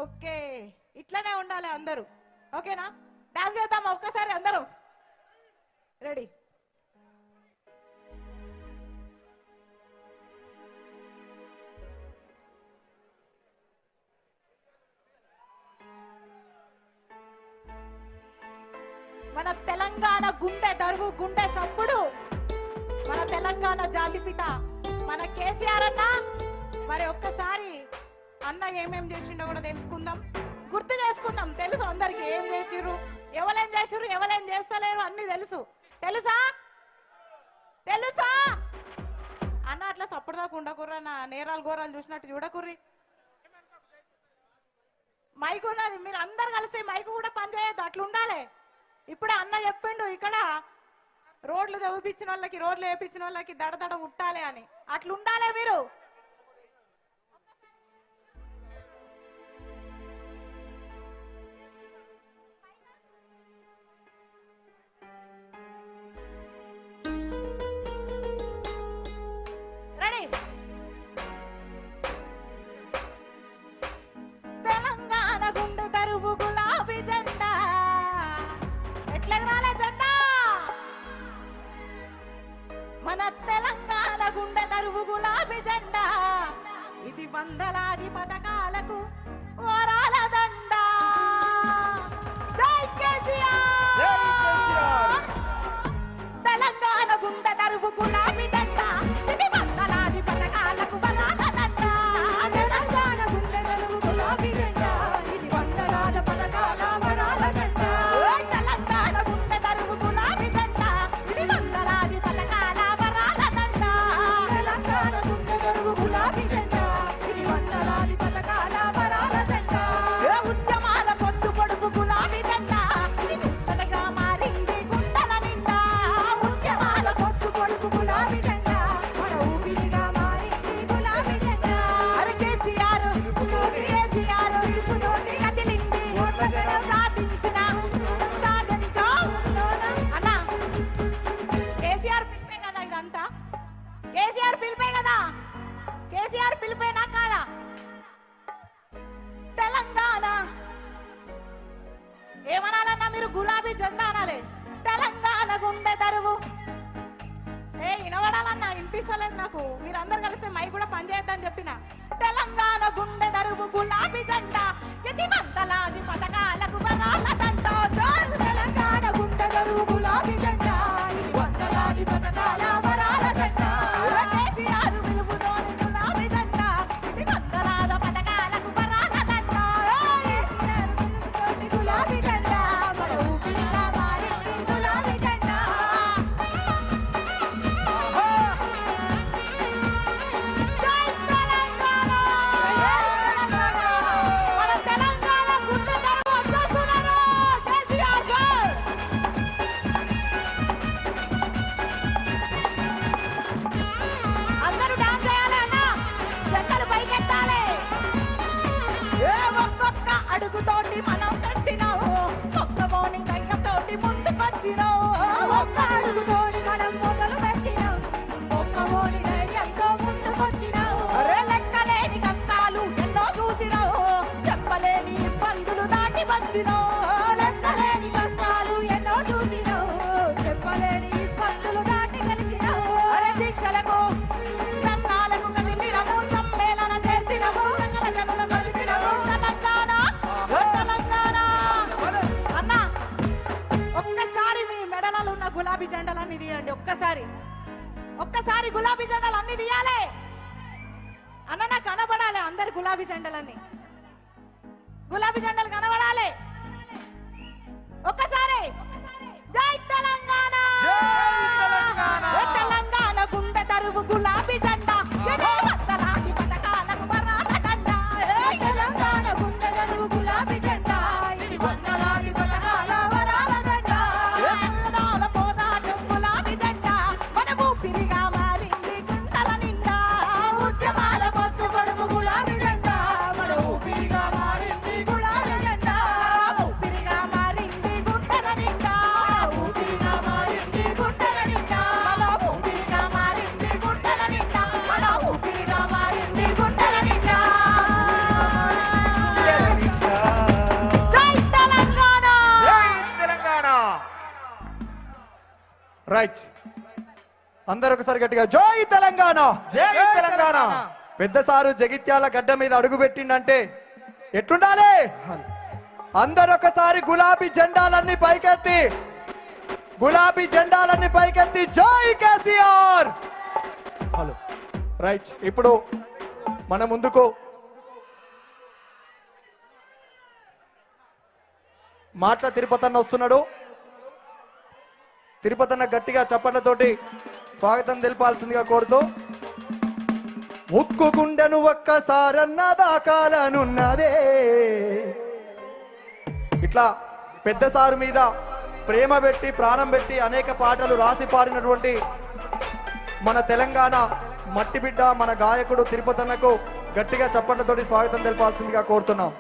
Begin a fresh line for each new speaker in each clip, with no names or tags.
Okay, ఇట్లనే ఉండాలి అందరూ. ఓకేనా? డాన్స్ చేద్దాం ఒక్కసారి అందరూ. రెడీ? మన తెలంగాణ గుండె దరువు, గుండె సప్పుడు, మన తెలంగాణ జాతిపిత మన కేసీఆర్ అన్న. మరి ఒక్కసారి అన్న ఏమేం చేసిండో కూడా తెలుసుకుందాం, గుర్తు చేసుకుందాం. తెలుసు అందరికి ఏం చేసిర్రు, ఎవరేం చేసిర్రు, ఎవరేం చేస్తలేరు అన్ని తెలుసు. తెలుసా? తెలుసా? అన్న అట్లా సప్పుడుదాకా ఉండకుర్రా, నా నేరాలు ఘోరాలు చూసినట్టు చూడకుర్రి. మైకు ఉన్నది, మీరు అందరు కలిసి మైకు కూడా పనిచేయద్దు, అట్లా ఉండాలి. ఇప్పుడే అన్న చెప్పిండు ఇక్కడ రోడ్లు చదివిపించిన వాళ్ళకి, రోడ్లు వేయించిన వాళ్ళకి దడదడ ఉట్టాలి అని. అట్లా ఉండాలి మీరు. రెడీ? తెలంగాణ గుండె దరువు గులాబీ జెండా, ఎట్లెగరాలే జెండా? మన తెలంగాణ గుండె దరువు గులాబీ జెండా, ఇది వందలాది పథకాలకు వరాల దండ. జై కేసీఆర్! తెలంగాణ గుండె దరువు గులాబీ జెండ, ఇది వందలాది పథకాలకు వరాల దండ. తెలంగాణ గుండె దరువు గులాబీ జెండ, ఇది వందలాది పథకాల వరాల దండ. తెలంగాణ గుండె దరువు గులాబీ జెండ, ఇది వందలాది పథకాల వరాల దండ. తెలంగాణ గుండె దరువు గులాబీ జెండ, ఇది వందలాది పథకాల వరాల దండ. ఉద్యమాల పొద్దు పొడుపు గులాబీ జెండ, ఇది గుంటలుగా మారింది గుండెల నిండా. ఉద్యమాల పొద్దు పొడుపు గులాబీ జెండ, మన ఊపిరిగా మారింది గులాబీ జెండ. అరే కేసీఆర్, కేసీఆర్ కదిలింది సాధించిన సాధనితో. అన్న కేసీఆర్ పిలిపే కదా ఇదంతా, కేసీఆర్ పిలిపే కదా, కేసీఆర్ పిలిపేనా కాదా? తెలంగాణ ఏమనాలన్నా మీరు గులాబీ జెండా అనాలి. తెలంగాణ గుండె దరువు వినబడాలన్నా, వినిపిస్తలేదు నాకు. మీరు అందరు కలిస్తే మై కూడా పనిచేద్దని చెప్పిన. తెలంగాణ గుండె దరువు గులాబీ జెండా, ఇది వందలాది పథకాలకు వరాల దండ. తెలంగాణ గుండె దరువు గులాబీ జెండా, ఇది వందలాది పథకాల వరాల దండ. కేసీఆర్ పిలుపుతోని గులాబీ జెండా, ఇది వందలాద పథకాలకు వరాల దండ. కేసీఆర్ పిలుపుతోని గులాబీ జెండా, మన ఊపిరిగా మారింది గులాబీ జెండా. జై తెలంగాణ! మన తెలంగాణ గుండె దరువు వచ్చేస్తున్నారు. కేసీఆర్ సార్! అందరూ డాన్స్ చేయాలి అన్న, జెండలు పైకెత్తాలి. ఒక్కొక్క అడుగుతోటి మనం కట్టినావు, ఒక్కబోని ధైర్యంతోటి ముందుకొచ్చినావు. ఒక్క అడుగుతోటి మనం మొదలు పెట్టినావు, ఒక్కబోని ధైర్యంతో ముందుకొచ్చినావు. అరే లెక్కలేని కష్టాలు ఎన్నో చూసినావు, చెప్పలేని ఇబ్బందులు దాటి వచ్చినావు. లెక్కలేని కష్టాలు ఎన్నో చూసినావు, చెప్పలేని ఇబ్బందులు దాటి గెలిచినావు. అరే దీక్షలకు ధర్నాలకు కదిలినము, సమ్మేళన చేసినము, సకల జనుల కలిపినము. తెలంగాణ తెలంగాణ అన్న, ఒక్కసారి మీ మెడలలో ఉన్న గులాబీ జెండలన్నీ తీయండి. ఒక్కసారి గులాబీ జెండలు అన్ని తీయాలి అన్న, నాకు కనబడాలి అందరి గులాబీ జెండలన్నీ. గులాబీ జెండలు కనబడాలి ఒక్కసారి. జై తెలంగాణ! తెలంగాణ గుండె దరువు గులాబీ జెండా, ఇది వందలాది పథకాలకు వరాల దండ. తెలంగాణ గుండె దరువు గులాబీ జెండా, ఇది వందలాది పథకాల వరాల దండ. తెలంగాణ పోరాటం గులాబీ జెండా, మన ఊపిరిగా మారింది గుండెల నిండా. ఉద్యమాల పొద్దు పొడుపు గులాబీ జెండా, మన ఊపిరిగా మారింది గులాబీ జెండా. ఊపిరిగా మారింది గుండెల నిండా, ఊపిరిగా మారింది గుండెల నిండా, మన ఊపిరిగా మారింది గుండెల నిండా.
రైట్, అందరూ ఒకసారి గట్టిగా జై తెలంగాణ,
జై తెలంగాణ.
పెద్ద సారు జగిత్యాల గడ్డ మీద అడుగు పెట్టిండంటే ఎట్లుండాలి? అందరూ ఒకసారి గులాబీ జెండాలన్నీ పైకెత్తి, గులాబీ జెండాలన్నీ పైకెత్తి జై కేసీఆర్. రైట్, ఇప్పుడు మన ముందుకు మాటల తిరుపతన్న వస్తున్నాడు. తిరుపతన్న గట్టిగా చప్పట్లతోటి స్వాగతం తెలపాల్సిందిగా కోరుతూ, ఉక్కు గుండెను ఒక్కసారన్న దాకాలనున్నదే. ఇట్లా పెద్ద సారు మీద ప్రేమ పెట్టి ప్రాణం పెట్టి అనేక పాటలు రాసి పాడినటువంటి మన తెలంగాణ మట్టి బిడ్డ మన గాయకుడు తిరుపతన్నకు గట్టిగా చప్పట్లతోటి స్వాగతం తెలపాల్సిందిగా కోరుతున్నాం.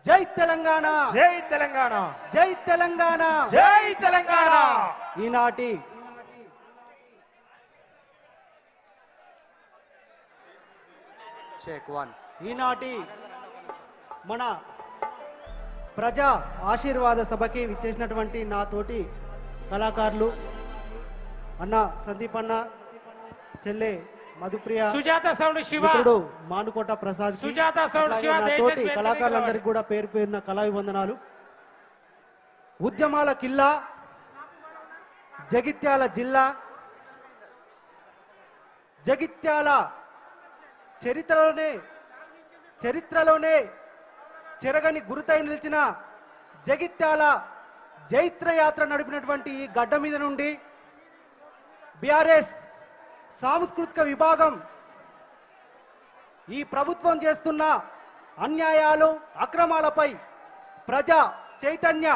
జై తెలంగాణ,
జై తెలంగాణ,
జై తెలంగాణ,
జై తెలంగాణ.
ఈనాటి ఈనాటి మన ప్రజా ఆశీర్వాద సభకి విచ్చేసినటువంటి నా తోటి కళాకారులు అన్న సందీప్ అన్న, చెల్లె మధుప్రియ,
సుజాత సౌండ్ శివ,
మిత్రుడు మానుకోట ప్రసాద్,
సుజాత సౌండ్ శివ,
తోటి కళాకారులందరికీ కూడా పేరు పేరున కళాభివందనాలు. ఉద్యమాల కిల్లా జగిత్యాల జిల్లా, జగిత్యాల చరిత్రలోనే చెరగని గురుతై నిలిచిన జగిత్యాల జైత్ర యాత్ర నడిపినటువంటి ఈ గడ్డ మీద నుండి బిఆర్ఎస్ సాంస్కృతిక విభాగం ఈ ప్రభుత్వం చేస్తున్న అన్యాయాలు అక్రమాలపై ప్రజా చైతన్య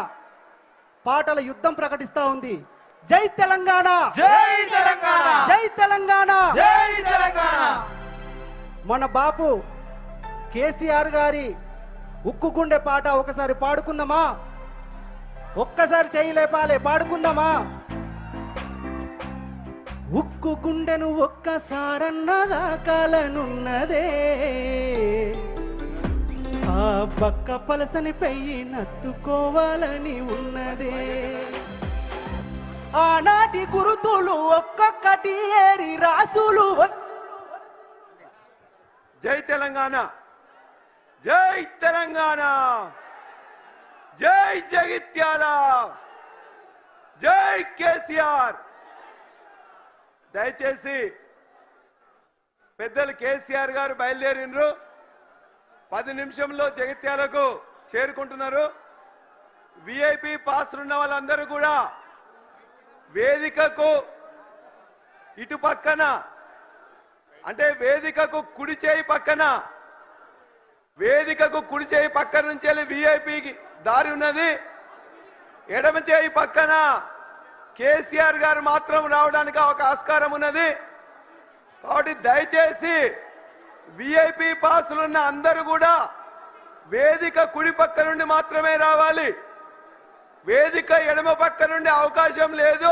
పాటల యుద్ధం ప్రకటిస్తా ఉంది. జై తెలంగాణ,
జై తెలంగాణ,
జై తెలంగాణ,
జై తెలంగాణ.
మన బాపు కేసీఆర్ గారి ఉక్కు గుండె పాట ఒకసారి పాడుకుందామా? ఒక్కసారి చేయలేపాలే, పాడుకుందామా? ఉక్కు గుండెను ఒక్కసారన్న దాకాలనున్నదే, ఆ బక్క పలసని పెయ్యి నత్తుకోవాలని ఉన్నదే, ఆనాటి గురుతులు ఒక్కొక్కటి ఏరి రాసులు.
జై తెలంగాణ, జై తెలంగాణ, జై జగిత్యాల, జై కేసీఆర్. దయచేసి పెద్దలు కేసీఆర్ గారు బయలుదేరినరు, 10 నిమిషంలో జగిత్యాలకు చేరుకుంటున్నారు. విఐపి పాస్ ఉన్న వాళ్ళందరూ కూడా వేదికకు ఇటు పక్కన, అంటే వేదికకు కుడి చేయి పక్కన, వేదికకు కుడి చేయి పక్కన నుంచి వెళ్ళి విఐపికి దారి ఉన్నది. ఎడమ చేయి పక్కన కేసీఆర్ గారు మాత్రం రావడానికి ఒక ఆస్కారం ఉన్నది. కాబట్టి దయచేసి విఐపి పాసులు ఉన్న అందరూ కూడా వేదిక కుడి పక్క నుండి మాత్రమే రావాలి. వేదిక ఎడమ పక్క నుండి అవకాశం లేదు.